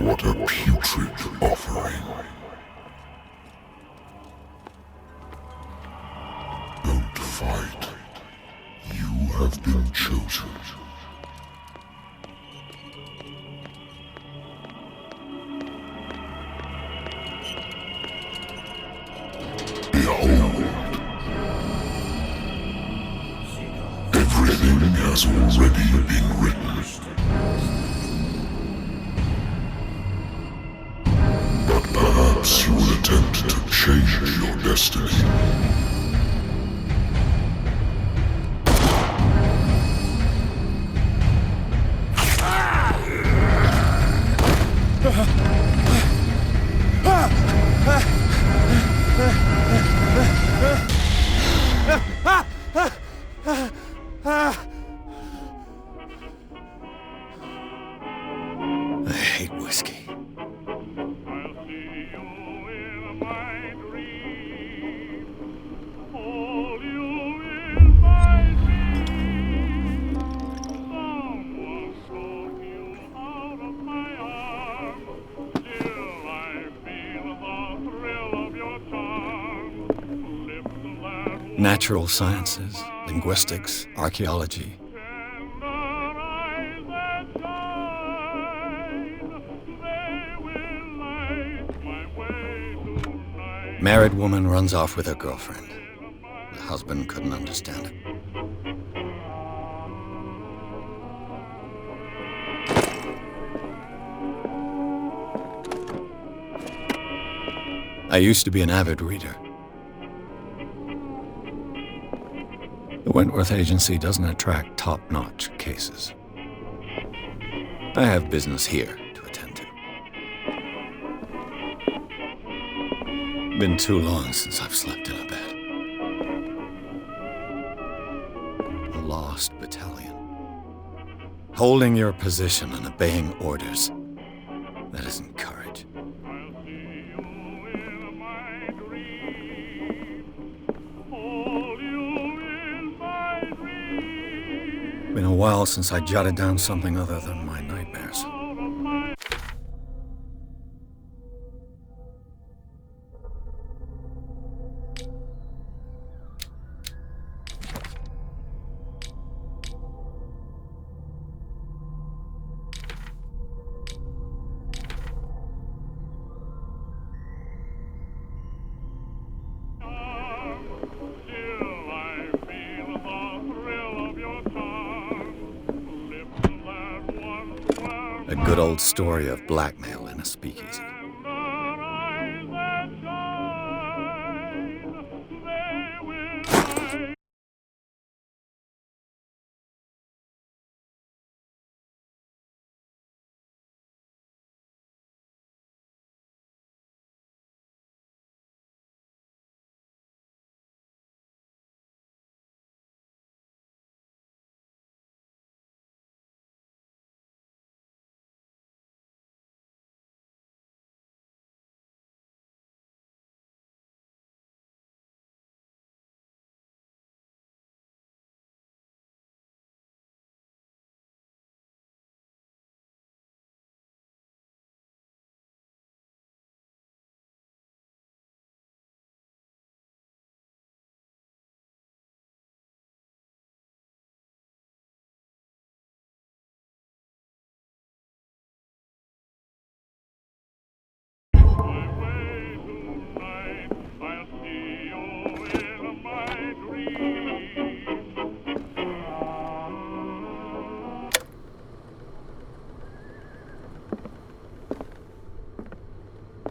What a putrid offering. Don't fight. You have been chosen. Behold. Everything has already been written. Perhaps you will attempt to change your destiny. Natural sciences, linguistics, archaeology. Married woman runs off with her girlfriend. The husband couldn't understand it. I used to be an avid reader. The Wentworth Agency doesn't attract top-notch cases. I have business here to attend to. Been too long since I've slept in a bed. A lost battalion. Holding your position and obeying orders. That isn't courage. Been a while since I jotted down something other than my nightmares. A good old story of blackmail in a speakeasy.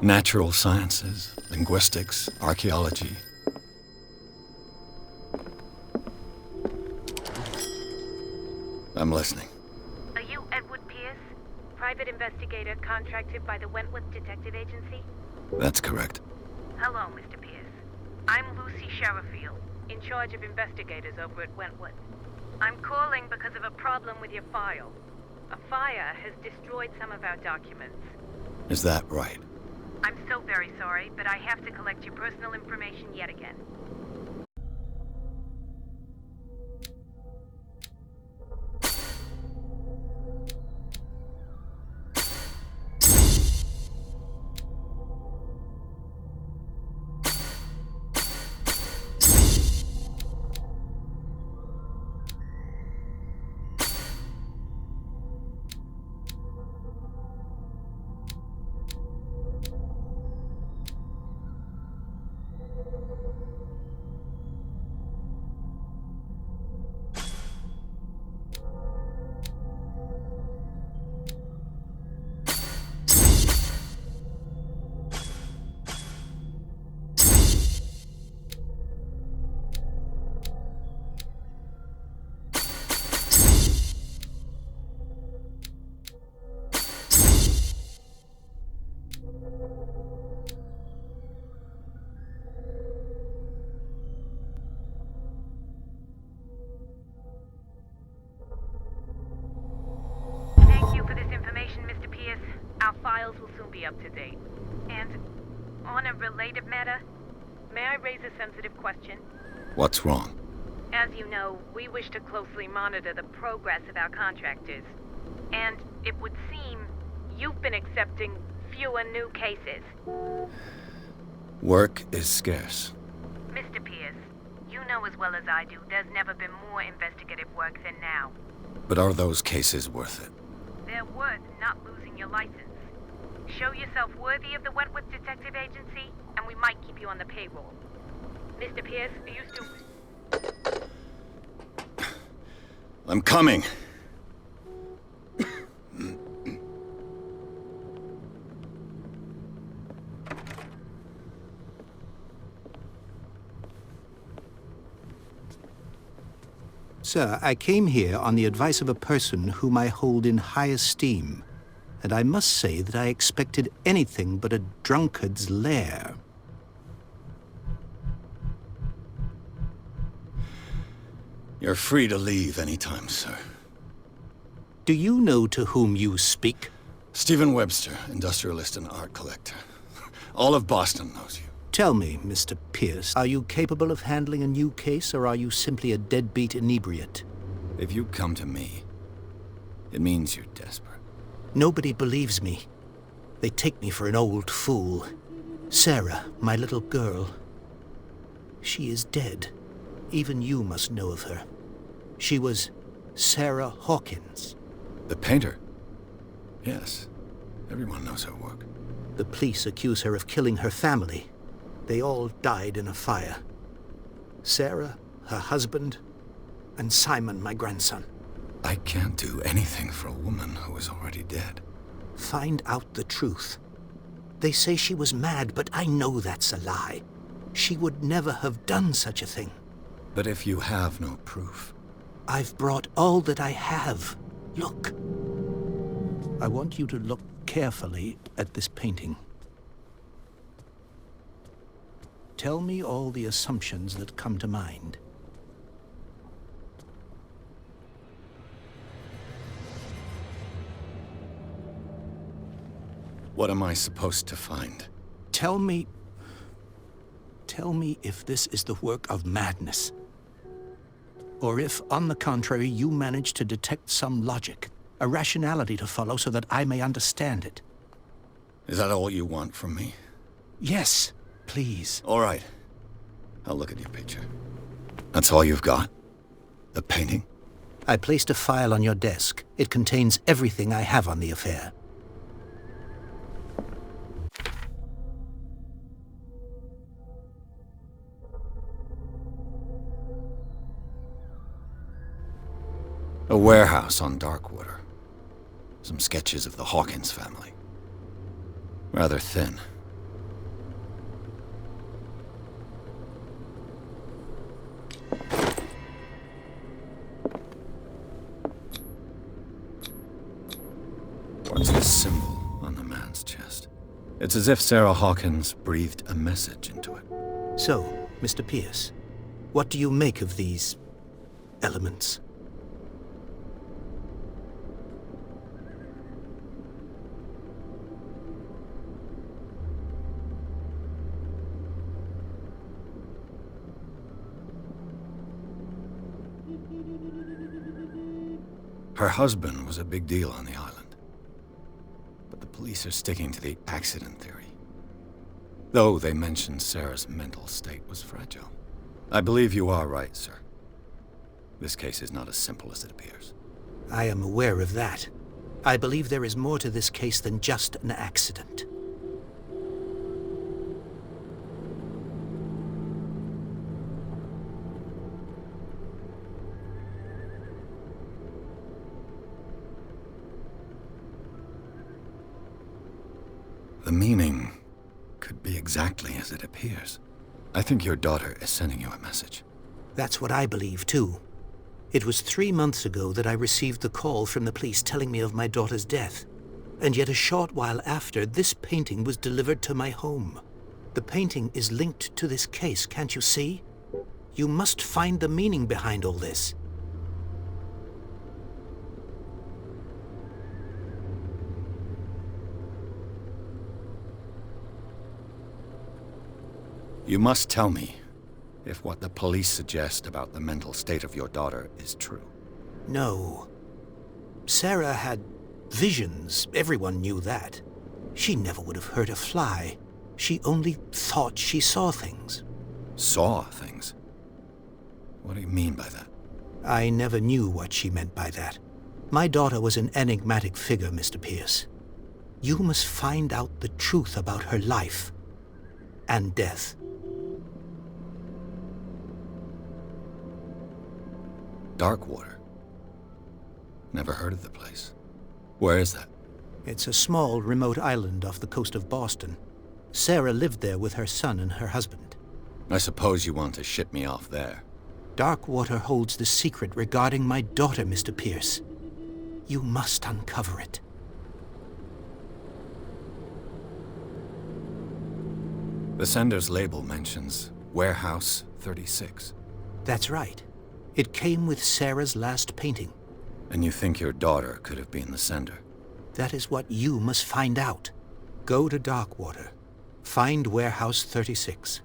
Natural sciences, linguistics, archaeology. I'm listening. Are you Edward Pierce, private investigator contracted by the Wentworth Detective Agency? That's correct. Hello, Mr. Pierce. I'm Lucy Sherifield, in charge of investigators over at Wentworth. I'm calling because of a problem with your file. A fire has destroyed some of our documents. Is that right? I'm so very sorry, but I have to collect your personal information yet again. Our files will soon be up to date. And on a related matter, may I raise a sensitive question? What's wrong? As you know, we wish to closely monitor the progress of our contractors. And it would seem you've been accepting fewer new cases. Work is scarce. Mr. Pierce, you know as well as I do, there's never been more investigative work than now. But are those cases worth it? They're worth not losing your license. Show yourself worthy of the Wentworth Detective Agency, and we might keep you on the payroll. Mr. Pierce, are you still... I'm coming. Sir, I came here on the advice of a person whom I hold in high esteem, and I must say that I expected anything but a drunkard's lair. You're free to leave anytime, sir. Do you know to whom you speak? Stephen Webster, industrialist and art collector. All of Boston knows you. Tell me, Mr. Pierce, are you capable of handling a new case, or are you simply a deadbeat inebriate? If you come to me, it means you're desperate. Nobody believes me. They take me for an old fool. Sarah, my little girl. She is dead. Even you must know of her. She was Sarah Hawkins. The painter? Yes. Everyone knows her work. The police accuse her of killing her family. They all died in a fire. Sarah, her husband, and Simon, my grandson. I can't do anything for a woman who is already dead. Find out the truth. They say she was mad, but I know that's a lie. She would never have done such a thing. But if you have no proof... I've brought all that I have. Look. I want you to look carefully at this painting. Tell me all the assumptions that come to mind. What am I supposed to find? Tell me if this is the work of madness. Or if, on the contrary, you manage to detect some logic, a rationality to follow so that I may understand it. Is that all you want from me? Yes, please. All right. I'll look at your picture. That's all you've got? The painting? I placed a file on your desk. It contains everything I have on the affair. A warehouse on Darkwater. Some sketches of the Hawkins family. Rather thin. What's this symbol on the man's chest? It's as if Sarah Hawkins breathed a message into it. So, Mr. Pierce, what do you make of these elements? Her husband was a big deal on the island. But the police are sticking to the accident theory. Though they mentioned Sarah's mental state was fragile. I believe you are right, sir. This case is not as simple as it appears. I am aware of that. I believe there is more to this case than just an accident. The meaning could be exactly as it appears. I think your daughter is sending you a message. That's what I believe, too. It was 3 months ago that I received the call from the police telling me of my daughter's death. And yet a short while after, this painting was delivered to my home. The painting is linked to this case, can't you see? You must find the meaning behind all this. You must tell me if what the police suggest about the mental state of your daughter is true. No. Sarah had visions. Everyone knew that. She never would have hurt a fly. She only thought she saw things. Saw things? What do you mean by that? I never knew what she meant by that. My daughter was an enigmatic figure, Mr. Pierce. You must find out the truth about her life and death. Darkwater. Never heard of the place. Where is that? It's a small, remote island off the coast of Boston. Sarah lived there with her son and her husband. I suppose you want to ship me off there. Darkwater holds the secret regarding my daughter, Mr. Pierce. You must uncover it. The sender's label mentions Warehouse 36. That's right. It came with Sarah's last painting. And you think your daughter could have been the sender? That is what you must find out. Go to Darkwater. Find Warehouse 36.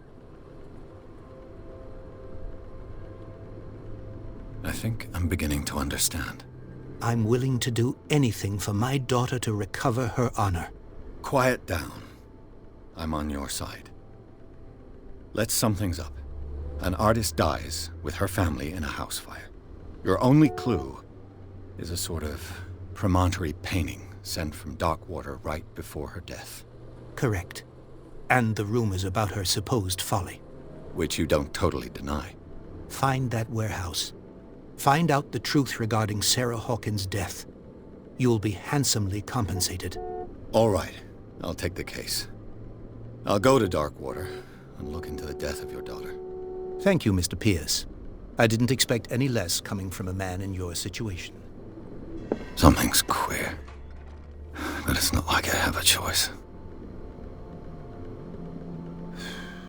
I think I'm beginning to understand. I'm willing to do anything for my daughter to recover her honor. Quiet down. I'm on your side. Let's sum things up. An artist dies with her family in a house fire. Your only clue is a sort of promontory painting sent from Darkwater right before her death. Correct. And the rumors about her supposed folly. Which you don't totally deny. Find that warehouse. Find out the truth regarding Sarah Hawkins' death. You'll be handsomely compensated. All right. I'll take the case. I'll go to Darkwater and look into the death of your daughter. Thank you, Mr. Pierce. I didn't expect any less coming from a man in your situation. Something's queer. But it's not like I have a choice.